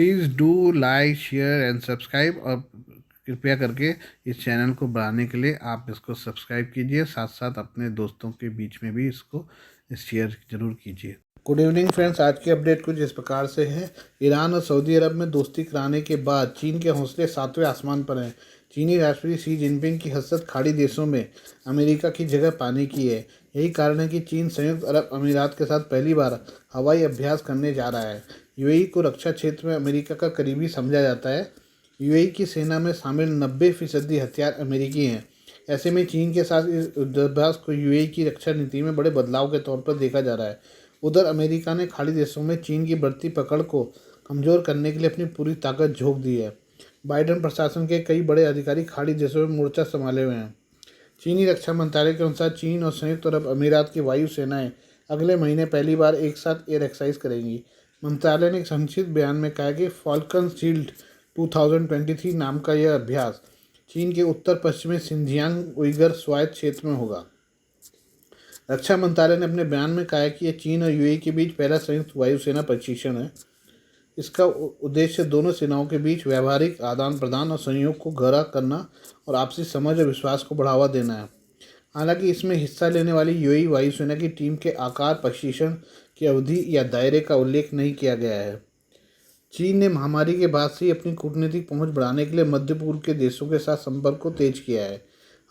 Please do like share and subscribe, और कृपया करके इस चैनल को बढ़ाने के लिए आप इसको सब्सक्राइब कीजिए, साथ साथ अपने दोस्तों के बीच में भी इसको शेयर ज़रूर कीजिए। गुड इवनिंग फ्रेंड्स, आज की अपडेट कुछ इस प्रकार से है। ईरान और सऊदी अरब में दोस्ती कराने के बाद चीन के हौसले 7वें आसमान पर हैं। चीनी राष्ट्रपति शी जिनपिंग की हसरत खाड़ी देशों में अमेरिका की जगह पाने की है। यही कारण है कि चीन संयुक्त अरब अमीरात के साथ पहली बार हवाई अभ्यास करने जा रहा है। यूएई को रक्षा क्षेत्र में अमेरिका का करीबी समझा जाता है। यूएई की सेना में शामिल 90% हथियार अमेरिकी हैं। ऐसे में चीन के साथ इस युद्धाभ्यास को यूएई की रक्षा नीति में बड़े बदलाव के तौर पर देखा जा रहा है। उधर अमेरिका ने खाड़ी देशों में चीन की बढ़ती पकड़ को कमज़ोर करने के लिए अपनी पूरी ताकत झोंक दी है। बाइडेन प्रशासन के कई बड़े अधिकारी खाड़ी देशों में मोर्चा संभाले हुए हैं। चीनी रक्षा मंत्रालय के अनुसार चीन और संयुक्त अरब अमीरात की वायु सेनाएं अगले महीने पहली बार एक साथ एयर एक्सरसाइज करेंगी। मंत्रालय ने एक संक्षिप्त बयान में कहा कि फॉल्कन शील्ड 2023 नाम का यह अभ्यास चीन के उत्तर पश्चिमी सिंजियांग उइगर स्वायत्त क्षेत्र में होगा। रक्षा मंत्रालय ने अपने बयान में कहा है कि यह चीन और यूएई के बीच पहला संयुक्त वायुसेना प्रशिक्षण है। इसका उद्देश्य दोनों सेनाओं के बीच व्यावहारिक आदान प्रदान और सहयोग को गहरा करना और आपसी समझ और विश्वास को बढ़ावा देना है। हालांकि इसमें हिस्सा लेने वाली यूएई वायुसेना की टीम के आकार, प्रशिक्षण की अवधि या दायरे का उल्लेख नहीं किया गया है। चीन ने महामारी के बाद से ही अपनी कूटनीतिक पहुंच बढ़ाने के लिए मध्य पूर्व के देशों के साथ संपर्क को तेज किया है।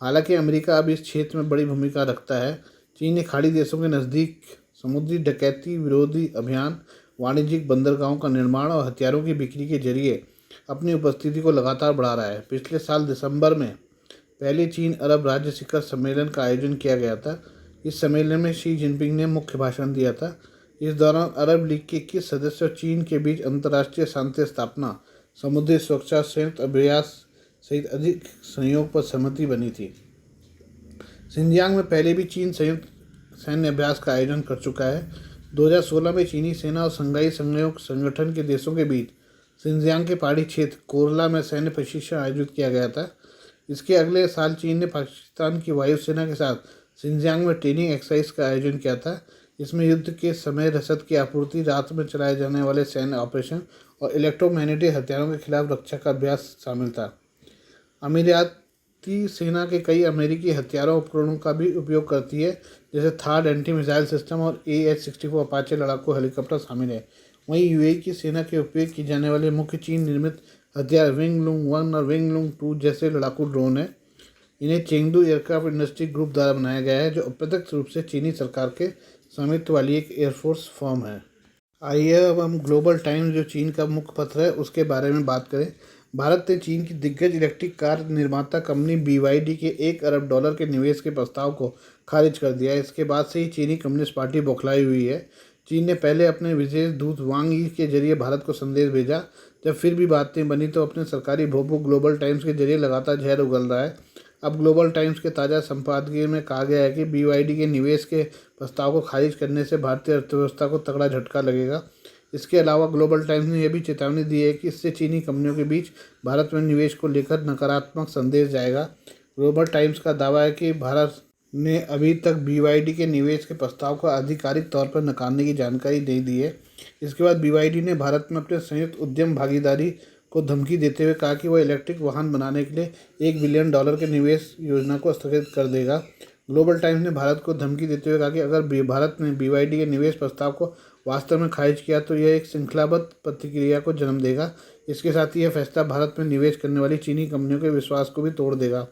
हालांकि अमेरिका अब इस क्षेत्र में बड़ी भूमिका रखता है। चीन ने खाड़ी देशों के नज़दीक समुद्री डकैती विरोधी अभियान, वाणिज्यिक बंदरगाहों का निर्माण और हथियारों की बिक्री के जरिए अपनी उपस्थिति को लगातार बढ़ा रहा है। पिछले साल दिसंबर में पहले चीन अरब राज्य शिखर सम्मेलन का आयोजन किया गया था। इस सम्मेलन में शी जिनपिंग ने मुख्य भाषण दिया था। इस दौरान अरब लीग के 21 सदस्य और चीन के बीच अंतर्राष्ट्रीय शांति स्थापना, समुद्री सुरक्षा, संयुक्त अभ्यास सहित अधिक सहयोग पर सहमति बनी थी। सिंजियांग में पहले भी चीन संयुक्त सैन्य अभ्यास का आयोजन कर चुका है। 2016 में चीनी सेना और संघाई सहयोग संगठन के देशों के बीच सिंजियांग के पहाड़ी क्षेत्र कोरला में सैन्य प्रशिक्षण आयोजित किया गया था। इसके अगले साल चीन ने पाकिस्तान की वायुसेना के साथ सिंजियांग में ट्रेनिंग एक्सरसाइज का आयोजन किया था। इसमें युद्ध के समय रसद की आपूर्ति, रात में चलाए जाने वाले सैन्य ऑपरेशन और इलेक्ट्रोमैग्नेटिक हथियारों के खिलाफ रक्षा का अभ्यास शामिल था। अमीराती सेना के कई अमेरिकी हथियारों उपकरणों का भी उपयोग करती है, जैसे थार्ड एंटी मिसाइल सिस्टम और AH-64 अपाचे लड़ाकू हेलीकॉप्टर शामिल है। वहीं यूएई की सेना के उपयोग की जाने वाले मुख्य चीन निर्मित हथियार विंग लूंग 1 और विंग लूंग 2 जैसे लड़ाकू ड्रोन है। इन्हें चेंगडू एयरक्राफ्ट इंडस्ट्री ग्रुप द्वारा बनाया गया है, जो अप्रत्यक्ष रूप से चीनी सरकार के स्वामित्व वाली एक एयरफोर्स फर्म है। आइए अब हम ग्लोबल टाइम्स, जो चीन का मुख्य पत्र है, उसके बारे में बात करें। भारत ने चीन की दिग्गज इलेक्ट्रिक कार निर्माता कंपनी BYD के $1 अरब के निवेश के प्रस्ताव को खारिज कर दिया है। इसके बाद से ही चीनी कम्युनिस्ट पार्टी बौखलाई हुई है। चीन ने पहले अपने विशेष दूत वांग यी के जरिए भारत को संदेश भेजा। जब फिर भी बातें बनी तो अपने सरकारी भोपू ग्लोबल टाइम्स के जरिए लगातार जहर उगल रहा है। अब ग्लोबल टाइम्स के ताज़ा संपादकीय में कहा गया है कि BYD के निवेश के प्रस्ताव को खारिज करने से भारतीय अर्थव्यवस्था को तगड़ा झटका लगेगा। इसके अलावा ग्लोबल टाइम्स ने यह भी चेतावनी दी है कि इससे चीनी कंपनियों के बीच भारत में निवेश को लेकर नकारात्मक संदेश जाएगा। ग्लोबल टाइम्स का दावा है कि भारत ने अभी तक BYD के निवेश के प्रस्ताव को आधिकारिक तौर पर नकारने की जानकारी नहीं दी है। इसके बाद BYD ने भारत में अपने संयुक्त उद्यम भागीदारी को धमकी देते हुए कहा कि वह इलेक्ट्रिक वाहन बनाने के लिए $1 बिलियन के निवेश योजना को स्थगित कर देगा। ग्लोबल टाइम्स ने भारत को धमकी देते हुए कहा कि अगर भारत ने BYD के निवेश प्रस्ताव को वास्तव में खारिज किया तो यह एक श्रृंखलाबद्ध प्रतिक्रिया को जन्म देगा। इसके साथ ही यह फैसला भारत में निवेश करने वाली चीनी कंपनियों के विश्वास को भी तोड़ देगा।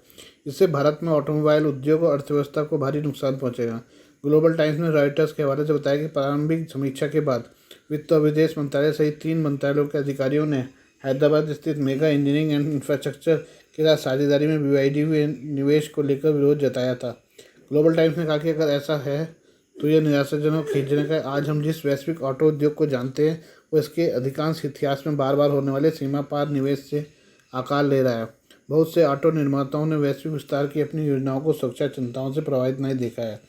इससे भारत में ऑटोमोबाइल उद्योग और अर्थव्यवस्था को भारी नुकसान पहुंचेगा। ग्लोबल टाइम्स ने रॉयटर्स के हवाले से बताया कि प्रारंभिक समीक्षा के बाद वित्त और विदेश मंत्रालय सहित 3 मंत्रालयों के अधिकारियों ने हैदराबाद स्थित मेगा इंजीनियरिंग एंड इंफ्रास्ट्रक्चर के साथ साझेदारी में BYD हुए निवेश को लेकर विरोध जताया था। ग्लोबल टाइम्स ने कहा कि अगर ऐसा है तो यह निराशाजनक और खेदजनक है। आज हम जिस वैश्विक ऑटो उद्योग को जानते हैं वो इसके अधिकांश इतिहास में बार बार होने वाले सीमा पार निवेश से आकार ले रहा है। बहुत से ऑटो निर्माताओं ने वैश्विक विस्तार की अपनी योजनाओं को सुरक्षा चिंताओं से प्रभावित नहीं देखा है।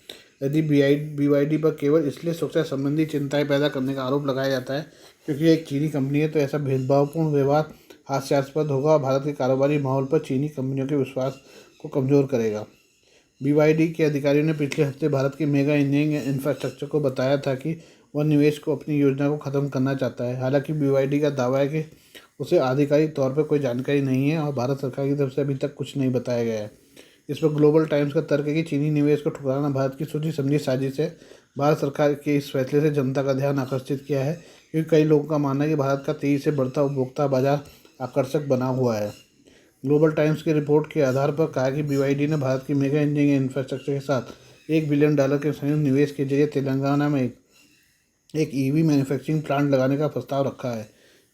यदि BYD पर केवल इसलिए सुरक्षा संबंधी चिंताएं पैदा करने का आरोप लगाया जाता है क्योंकि एक चीनी कंपनी है, तो ऐसा भेदभावपूर्ण व्यवहार हास्यास्पद होगा और भारत के कारोबारी माहौल पर चीनी कंपनियों के विश्वास को कमज़ोर करेगा। BYD के अधिकारियों ने पिछले हफ्ते भारत की मेगा इंजीनियरिंग इंफ्रास्ट्रक्चर को बताया था कि वह निवेश को अपनी योजना को ख़त्म करना चाहता है। हालांकि BYD का दावा है कि उसे आधिकारिक तौर पर कोई जानकारी नहीं है और भारत सरकार की तरफ से अभी तक कुछ नहीं बताया गया है। इस पर ग्लोबल टाइम्स का तर्क है कि चीनी निवेश को ठुकराना भारत की सोची समझी साजिश है। भारत सरकार के इस फैसले से जनता का ध्यान आकर्षित किया है, क्योंकि कई लोगों का मानना है कि भारत का तेजी से बढ़ता उपभोक्ता बाजार आकर्षक बना हुआ है। ग्लोबल टाइम्स की रिपोर्ट के आधार पर कहा कि BYD ने भारत की मेगा इंजीनियरिंग इंफ्रास्ट्रक्चर के साथ $1 बिलियन के संयुक्त निवेश के जरिए तेलंगाना में एक EV मैन्युफैक्चरिंग प्लांट लगाने का प्रस्ताव रखा है।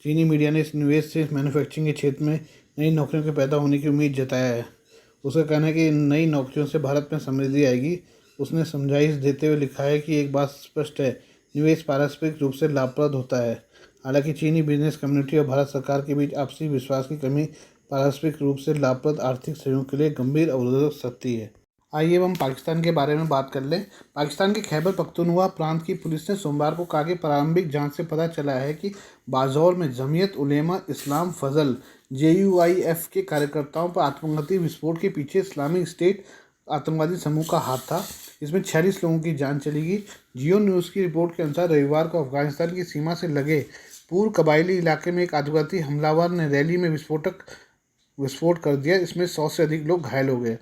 चीनी मीडिया ने इस निवेश से मैन्युफैक्चरिंग के क्षेत्र में नई नौकरियों के पैदा होने की उम्मीद जताया है। उसका कहना है कि इन नई नौकरियों से भारत में समृद्धि आएगी। उसने समझाइश देते हुए लिखा है कि एक बात स्पष्ट है, निवेश पारस्परिक रूप से लाभप्रद होता है। हालांकि चीनी बिजनेस कम्युनिटी और भारत सरकार के बीच आपसी विश्वास की कमी पारस्परिक रूप से लाभप्रद आर्थिक सहयोग के लिए गंभीर अवरोधक सकती है। आइए अब हम पाकिस्तान के बारे में बात कर लें। पाकिस्तान के खैबर पख्तूनख्वा प्रांत की पुलिस ने सोमवार को कहा कि प्रारंभिक जांच से पता चला है कि बाजौर में जमीयत उलेमा इस्लाम फजल JUIF के कार्यकर्ताओं पर आत्मघाती विस्फोट के पीछे इस्लामिक स्टेट आतंकवादी समूह का हाथ था। इसमें 46 लोगों की जान चलेगी। जियो न्यूज़ की रिपोर्ट के अनुसार रविवार को अफगानिस्तान की सीमा से लगे पूर्व कबायली इलाके में एक आतंकवादी हमलावर ने रैली में विस्फोट कर दिया। इसमें 100 से अधिक लोग घायल हो गए।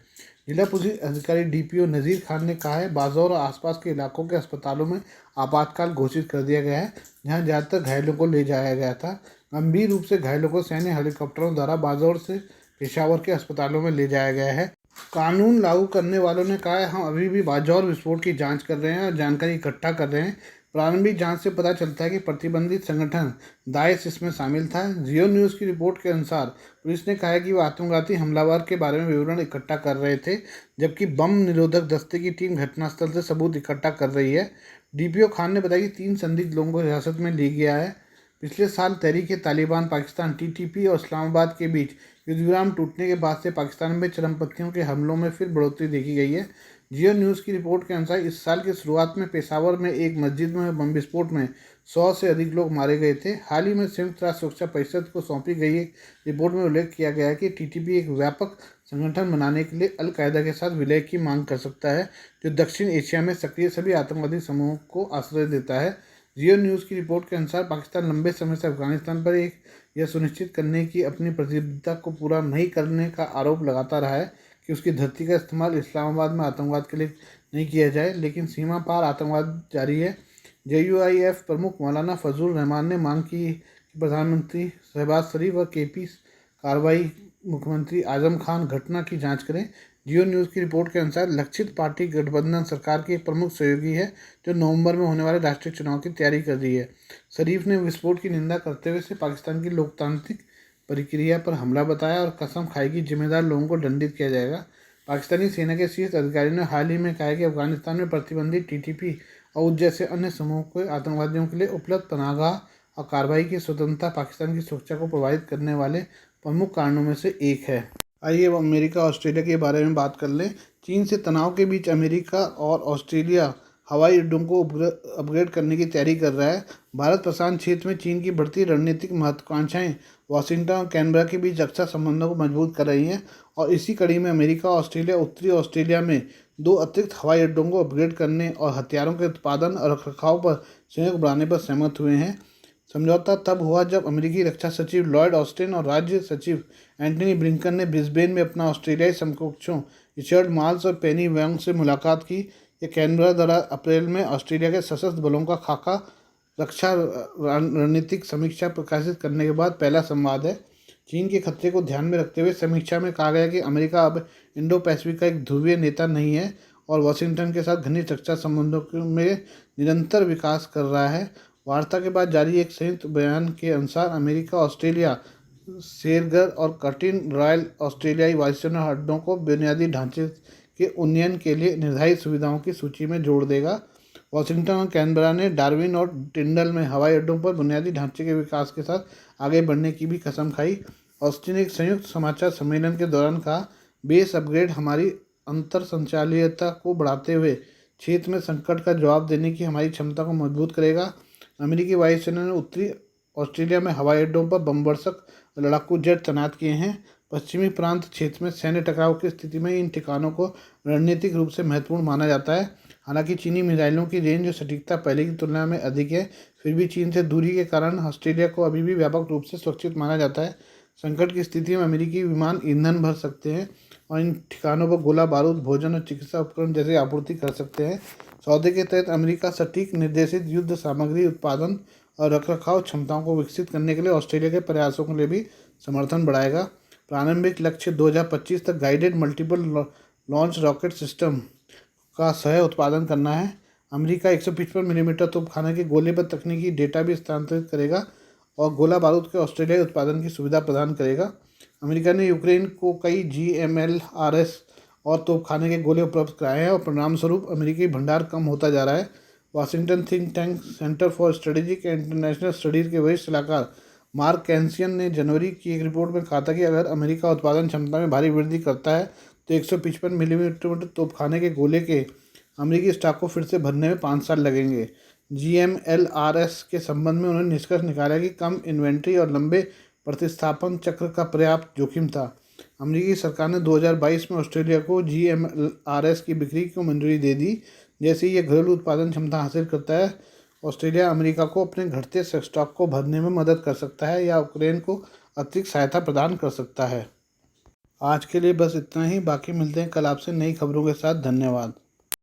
जिला पुलिस अधिकारी DPO नज़ीर खान ने कहा है, बाजौर और आसपास के इलाकों के अस्पतालों में आपातकाल घोषित कर दिया गया है, जहां ज़्यादातर घायलों को ले जाया गया था। गंभीर रूप से घायलों को सैन्य हेलीकॉप्टरों द्वारा बाजौर से पेशावर के अस्पतालों में ले जाया गया है। कानून लागू करने वालों ने कहा है, हम अभी भी बाजौर विस्फोट की जांच कर रहे हैं और जानकारी इकट्ठा कर रहे हैं। प्रारंभिक जांच से पता चलता है कि प्रतिबंधित संगठन दाइश इसमें शामिल था। जियो न्यूज़ की रिपोर्ट के अनुसार पुलिस ने कहा है कि वो आत्मघाती हमलावर के बारे में विवरण इकट्ठा कर रहे थे, जबकि बम निरोधक दस्ते की टीम घटनास्थल से सबूत इकट्ठा कर रही है। DPO खान ने बताया कि 3 संदिग्ध लोगों को हिरासत में लिया गया है। पिछले साल तहरीक-ए-तालिबान पाकिस्तान TTP और इस्लामाबाद के बीच युद्धविराम टूटने के बाद से पाकिस्तान में चरमपंथियों के हमलों में फिर बढ़ोतरी देखी गई है। जियो न्यूज़ की रिपोर्ट के अनुसार इस साल की शुरुआत में पेशावर में एक मस्जिद में बम विस्फोट में 100 से अधिक लोग मारे गए थे। हाल ही में संयुक्त राष्ट्र सुरक्षा परिषद को सौंपी गई एक रिपोर्ट में उल्लेख किया गया है कि TTP एक व्यापक संगठन बनाने के लिए अल-कायदा के साथ विलय की मांग कर सकता है, जो दक्षिण एशिया में सक्रिय सभी आतंकवादी समूहों को आश्रय देता है। जियो न्यूज़ की रिपोर्ट के अनुसार पाकिस्तान लंबे समय से अफगानिस्तान पर यह सुनिश्चित करने की अपनी प्रतिबद्धता को पूरा नहीं करने का आरोप लगाता रहा है कि उसकी धरती का इस्तेमाल इस्लामाबाद में आतंकवाद के लिए नहीं किया जाए, लेकिन सीमा पार आतंकवाद जारी है। JUIF प्रमुख मौलाना फजल रहमान ने मांग की कि प्रधानमंत्री शहबाज शरीफ और KP कार्रवाई मुख्यमंत्री आजम खान घटना की जांच करें। जियो न्यूज़ की रिपोर्ट के अनुसार लक्षित पार्टी गठबंधन सरकार की एक प्रमुख सहयोगी है, जो नवंबर में होने वाले राष्ट्रीय चुनाव की तैयारी कर रही है। शरीफ ने विस्फोट की निंदा करते हुए इसे पाकिस्तान की लोकतांत्रिक प्रक्रिया पर हमला बताया और कसम खाई कि जिम्मेदार लोगों को दंडित किया जाएगा। पाकिस्तानी सेना के शीर्ष अधिकारियों ने हाल ही में कहा है कि अफगानिस्तान में प्रतिबंधित TTP और उस जैसे अन्य समूहों को आतंकवादियों के लिए उपलब्ध पनाहगाह और कार्रवाई की स्वतंत्रता पाकिस्तान की सुरक्षा को प्रभावित करने वाले प्रमुख कारणों में से एक है। आइए अब अमेरिका और ऑस्ट्रेलिया के बारे में बात कर लें। चीन से तनाव के बीच अमेरिका और ऑस्ट्रेलिया हवाई अड्डों को अपग्रेड करने की तैयारी कर रहा है। भारत प्रशांत क्षेत्र में चीन की बढ़ती रणनीतिक महत्वाकांक्षाएं वाशिंगटन और कैनबरा के बीच रक्षा संबंधों को मजबूत कर रही हैं, और इसी कड़ी में अमेरिका और ऑस्ट्रेलिया उत्तरी ऑस्ट्रेलिया में 2 अतिरिक्त हवाई अड्डों को अपग्रेड करने और हथियारों के उत्पादन और रखरखाव पर सहयोग बढ़ाने पर सहमत हुए हैं। समझौता तब हुआ जब अमेरिकी रक्षा सचिव लॉयड ऑस्टिन और राज्य सचिव एंटनी ब्लिंकन ने ब्रिस्बेन में अपना ऑस्ट्रेलियाई समकक्षों रिचर्ड मार्ल्स और पेनी वांग से मुलाकात की। यह कैनबरा द्वारा अप्रैल में ऑस्ट्रेलिया के सशस्त्र बलों का खाका रक्षा रणनीतिक समीक्षा प्रकाशित करने के बाद पहला संवाद है। चीन के खतरे को ध्यान में रखते हुए समीक्षा में कहा गया कि अमेरिका अब इंडो पैसिफिक का एक ध्रुवीय नेता नहीं है और वाशिंगटन के साथ घनिष्ठ रक्षा संबंधों में निरंतर विकास कर रहा है। वार्ता के बाद जारी एक संयुक्त बयान के अनुसार अमेरिका ऑस्ट्रेलिया शेरगर और कर्टिन रॉयल ऑस्ट्रेलियाई वायुसेना अड्डों को बुनियादी ढांचे के उन्नयन के लिए निर्धारित सुविधाओं की सूची में जोड़ देगा। वाशिंगटन और कैनबरा ने डार्विन और टिंडल में हवाई अड्डों पर बुनियादी ढांचे के विकास के साथ आगे बढ़ने की भी कसम खाई। ऑस्टिन ने एक संयुक्त समाचार सम्मेलन के दौरान कहा, बेस अपग्रेड हमारी अंतर संचालियता को बढ़ाते हुए क्षेत्र में संकट का जवाब देने की हमारी क्षमता को मजबूत करेगा। अमेरिकी वायुसेना ने उत्तरी ऑस्ट्रेलिया में हवाई अड्डों पर बमवर्षक लड़ाकू जेट तैनात किए हैं। पश्चिमी प्रांत क्षेत्र में सैन्य टकराव की स्थिति में इन ठिकानों को रणनीतिक रूप से महत्वपूर्ण माना जाता है। हालांकि चीनी मिसाइलों की रेंज और सटीकता पहले की तुलना में अधिक है, फिर भी चीन से दूरी के कारण ऑस्ट्रेलिया को अभी भी व्यापक रूप से सुरक्षित माना जाता है। संकट की स्थिति में अमेरिकी विमान ईंधन भर सकते हैं और इन ठिकानों पर गोला बारूद, भोजन और चिकित्सा उपकरण जैसे आपूर्ति कर सकते हैं। सौदे के तहत अमेरिका सटीक निर्देशित युद्ध सामग्री उत्पादन और रखरखाव क्षमताओं को विकसित करने के लिए ऑस्ट्रेलिया के प्रयासों के लिए भी समर्थन बढ़ाएगा। प्रारंभिक लक्ष्य 2025 तक guided multiple launch rocket system का सह उत्पादन करना है। अमेरिका 155 मिलीमीटर तोपखाने के गोले पर तकनीकी डेटा भी स्थानांतरित करेगा और गोला बारूद के ऑस्ट्रेलियाई उत्पादन की सुविधा प्रदान करेगा। अमेरिका ने यूक्रेन को कई GMLRS और तोपखाने के गोले उपलब्ध कराए हैं और परिणामस्वरूप अमेरिकी भंडार कम होता जा रहा है। Washington think tank centre for strategic and international studies के वरिष्ठ सलाहकार मार्क कैंसियन ने जनवरी की एक रिपोर्ट में कहा था कि अगर अमेरिका उत्पादन क्षमता में भारी वृद्धि करता है तो 155 मिलीमीटर तोपखाने के गोले के अमेरिकी स्टॉक को फिर से भरने में 5 साल लगेंगे। GMLRS के संबंध में उन्होंने निष्कर्ष निकाला कि कम इन्वेंट्री और लंबे प्रतिस्थापन चक्र का पर्याप्त जोखिम था। अमेरिकी सरकार ने 2022 में ऑस्ट्रेलिया को GMLRS की बिक्री को मंजूरी दे दी। जैसे ही यह घरेलू उत्पादन क्षमता हासिल करता है, ऑस्ट्रेलिया अमेरिका को अपने घटते स्टॉक को भरने में मदद कर सकता है या यूक्रेन को अतिरिक्त सहायता प्रदान कर सकता है। आज के लिए बस इतना ही। बाकी मिलते हैं कल आपसे नई खबरों के साथ। धन्यवाद।